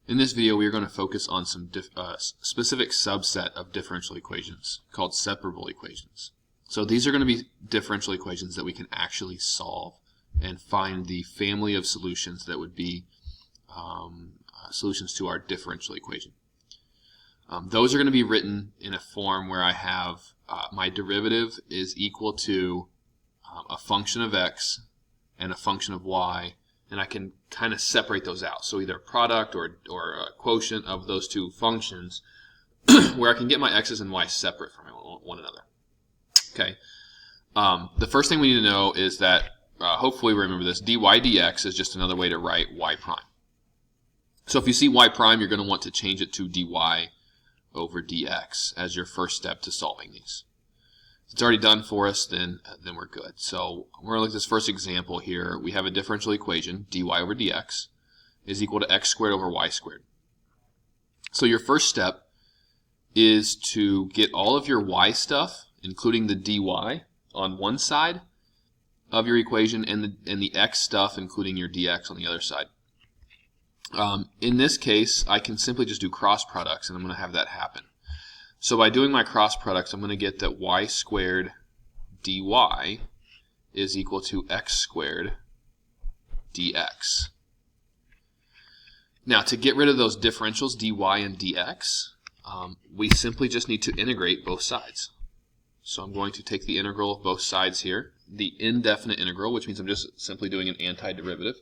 In this video, we are going to focus on some specific subset of differential equations called separable equations. So these are going to be differential equations that we can actually solve and find the family of solutions that would be solutions to our differential equation. Those are going to be written in a form where I have my derivative is equal to a function of x and a function of y, and I can kind of separate those out. So either a product or a quotient of those two functions where I can get my x's and y's separate from one another. Okay. The first thing we need to know is that, hopefully remember this, dy dx is just another way to write y prime. So if you see y prime, you're going to want to change it to dy over dx as your first step to solving these. If it's already done for us, then we're good. So we're going to look at this first example here. We have a differential equation, dy over dx is equal to x squared over y squared. So your first step is to get all of your y stuff, including the dy, on one side of your equation and the x stuff, including your dx, on the other side. In this case, I can simply just do cross products, and I'm going to have that happen. So by doing my cross products, I'm going to get that y squared dy is equal to x squared dx. Now, to get rid of those differentials, dy and dx, we simply just need to integrate both sides. So I'm going to take the integral of both sides here, the indefinite integral, which means I'm just simply doing an antiderivative.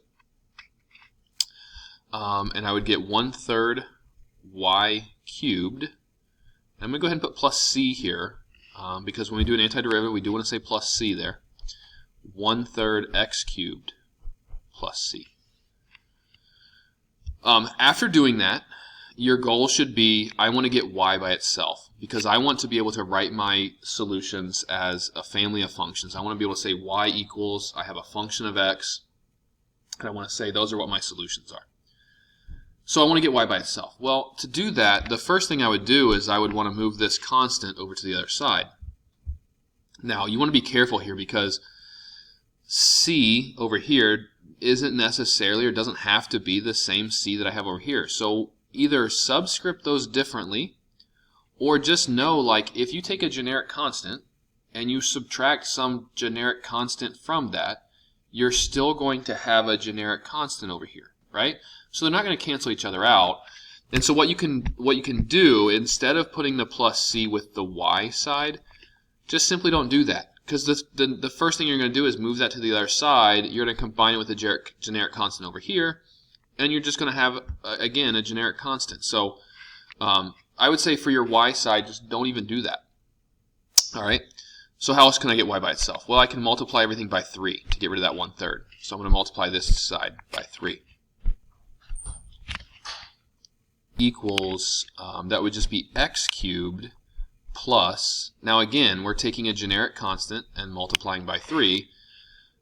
And I would get 1/3 y cubed. I'm going to go ahead and put plus c here, because when we do an antiderivative, we do want to say plus c there. 1/3 x cubed plus c. After doing that, your goal should be, I want to get y by itself, because I want to be able to write my solutions as a family of functions. I want to be able to say y equals, I have a function of x, and I want to say those are what my solutions are. So I want to get y by itself. Well, to do that, the first thing I would do is I would want to move this constant over to the other side. Now, you want to be careful here, because c over here isn't necessarily, or doesn't have to be, the same c that I have over here. So either subscript those differently, or just know, like, if you take a generic constant and you subtract some generic constant from that, you're still going to have a generic constant over here, right? So they're not going to cancel each other out. And so what you can do, instead of putting the plus c with the y side, just simply don't do that. Because the first thing you're going to do is move that to the other side. You're going to combine it with a generic constant over here, and you're just going to have, again, a generic constant. So I would say for your y side, just don't even do that. All right. So how else can I get y by itself? Well, I can multiply everything by 3 to get rid of that 1/3. So I'm going to multiply this side by 3. Equals, that would just be x cubed plus, now again, we're taking a generic constant and multiplying by 3.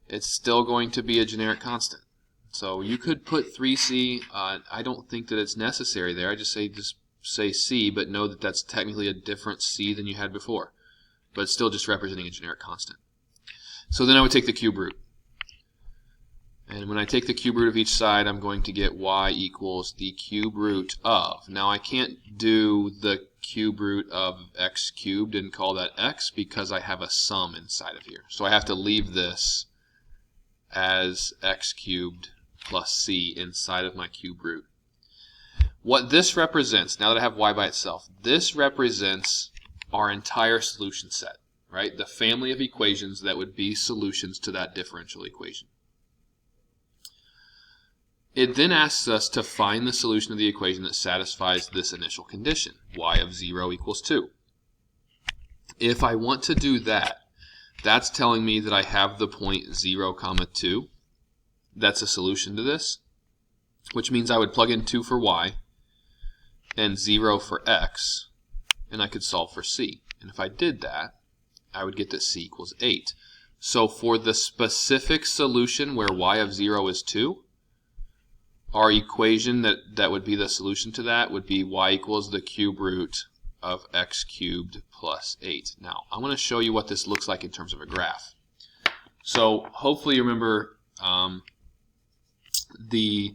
It's still going to be a generic constant. So you could put 3c. I don't think that it's necessary there. I just say c, but know that that's technically a different c than you had before, but it's still just representing a generic constant. So then I would take the cube root. And when I take the cube root of each side, I'm going to get y equals the cube root of. Now I can't do the cube root of x cubed and call that x, because I have a sum inside of here. So I have to leave this as x cubed plus c inside of my cube root. What this represents, now that I have y by itself, this represents our entire solution set, right? The family of equations that would be solutions to that differential equation. It then asks us to find the solution of the equation that satisfies this initial condition, y of 0 equals 2. If I want to do that, that's telling me that I have the point 0, 2. That's a solution to this, which means I would plug in 2 for y and 0 for x, and I could solve for c. And if I did that, I would get that c equals 8. So for the specific solution where y of 0 is 2, our equation that would be the solution to that would be y equals the cube root of x cubed plus 8. Now, I'm going to show you what this looks like in terms of a graph. So hopefully you remember the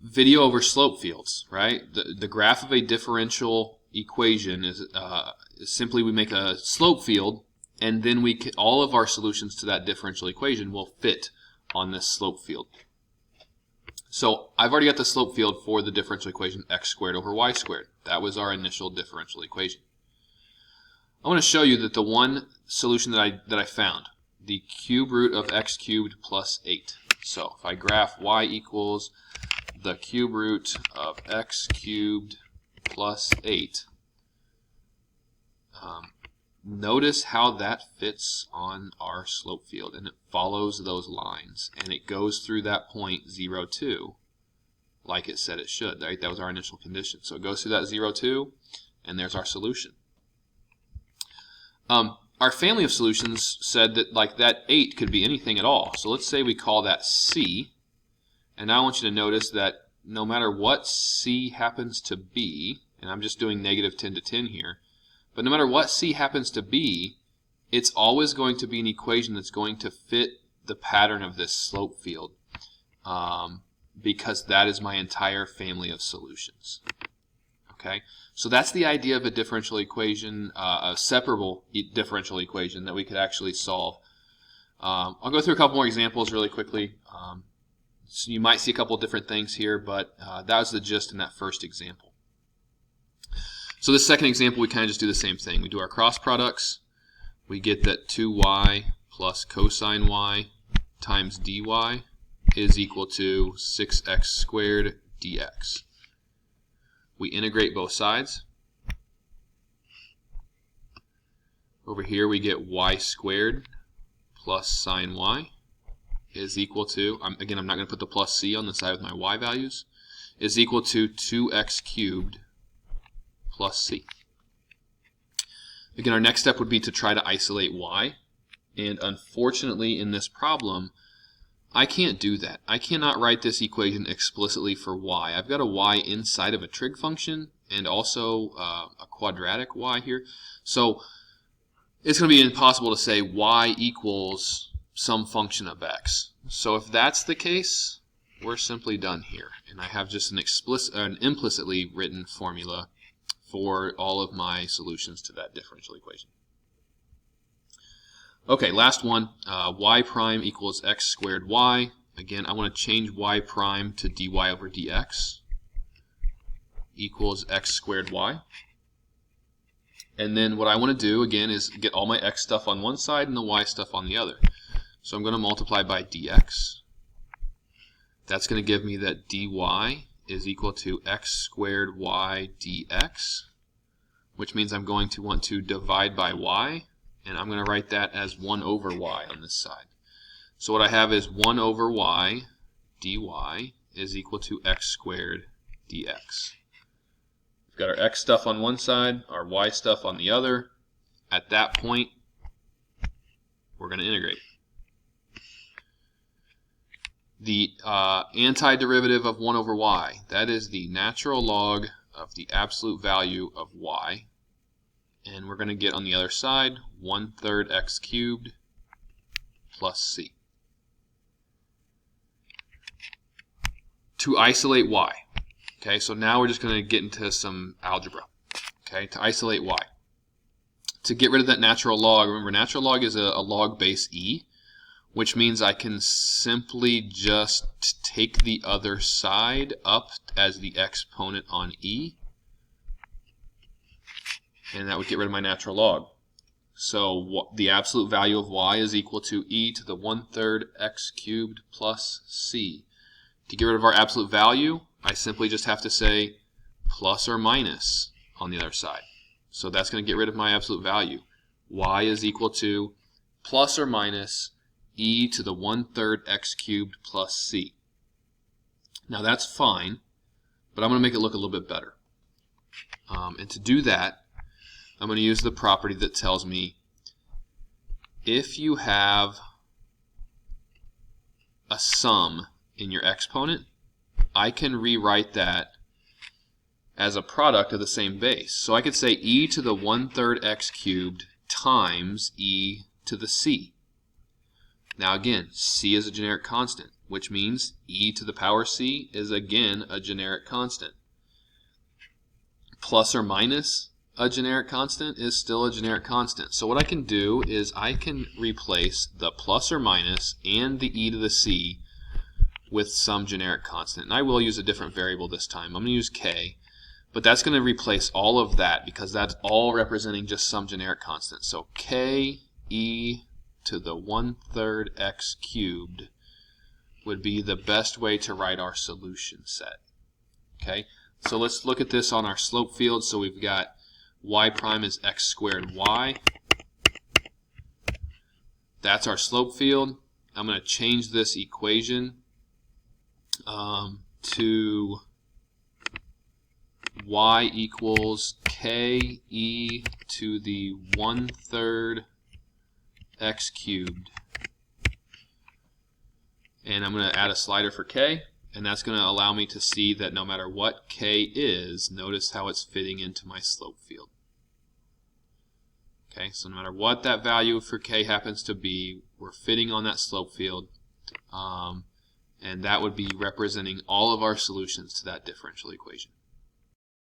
video over slope fields, right? The graph of a differential equation is simply we make a slope field, and then all of our solutions to that differential equation will fit on this slope field. So I've already got the slope field for the differential equation x squared over y squared. That was our initial differential equation. I want to show you that the one solution that I found, the cube root of x cubed plus 8. So if I graph y equals the cube root of x cubed plus 8, notice how that fits on our slope field, and it follows those lines, and it goes through that point 0, 2, like it said it should. Right? That was our initial condition. So it goes through that 0, 2, and there's our solution. Our family of solutions said that that 8 could be anything at all. So let's say we call that C, and now I want you to notice that no matter what C happens to be, and I'm just doing negative 10 to 10 here, but no matter what C happens to be, it's always going to be an equation that's going to fit the pattern of this slope field, because that is my entire family of solutions. Okay, so that's the idea of a differential equation, a separable differential equation that we could actually solve. I'll go through a couple more examples really quickly. So you might see a couple different things here, but that was the gist in that first example. So this second example, we kind of just do the same thing. We do our cross products. We get that 2y plus cosine y times dy is equal to 6x squared dx. We integrate both sides. Over here we get y squared plus sine y is equal to, again, I'm not going to put the plus c on the side with my y values, is equal to 2x cubed plus c. Again, our next step would be to try to isolate y, and unfortunately in this problem I can't do that. I cannot write this equation explicitly for y. I've got a y inside of a trig function and also a quadratic y here, so it's going to be impossible to say y equals some function of x. So if that's the case, we're simply done here, and I have just an implicitly written formula for all of my solutions to that differential equation. Okay, last one, y prime equals x squared y. Again, I want to change y prime to dy over dx equals x squared y. And then what I want to do, again, is get all my x stuff on one side and the y stuff on the other. So I'm going to multiply by dx. That's going to give me that dy is equal to x squared y dx, which means I'm going to want to divide by y, and I'm going to write that as 1 over y on this side. So what I have is 1 over y dy is equal to x squared dx. We've got our x stuff on one side, our y stuff on the other. At that point, we're going to integrate. The antiderivative of 1 over y, that is the natural log of the absolute value of y. And we're going to get on the other side 1/3 x cubed plus c. To isolate y. Okay, so now we're just going to get into some algebra. Okay, to isolate y. To get rid of that natural log, remember natural log is a log base e, which means I can simply just take the other side up as the exponent on e, and that would get rid of my natural log. So the absolute value of y is equal to e to the 1/3 x cubed plus c. To get rid of our absolute value, I simply just have to say plus or minus on the other side. So that's going to get rid of my absolute value. Y is equal to plus or minus e to the 1/3 x cubed plus c. Now that's fine, but I'm going to make it look a little bit better. And to do that, I'm going to use the property that tells me if you have a sum in your exponent, I can rewrite that as a product of the same base. So I could say e to the 1/3 x cubed times e to the c. Now again, c is a generic constant. which means e to the power c is again a generic constant. Plus or minus a generic constant is still a generic constant. So what I can do is I can replace the plus or minus and the e to the c with some generic constant. And I will use a different variable this time. I'm going to use k, but that's going to replace all of that because that's all representing just some generic constant. So k e to the 1/3 x cubed would be the best way to write our solution set. Okay, so let's look at this on our slope field. So we've got y prime is x squared y. That's our slope field. I'm going to change this equation to y equals k e to the 1/3 x cubed. And I'm going to add a slider for k, and that's going to allow me to see that no matter what k is, notice how it's fitting into my slope field. Okay, so no matter what that value for k happens to be, we're fitting on that slope field, and that would be representing all of our solutions to that differential equation.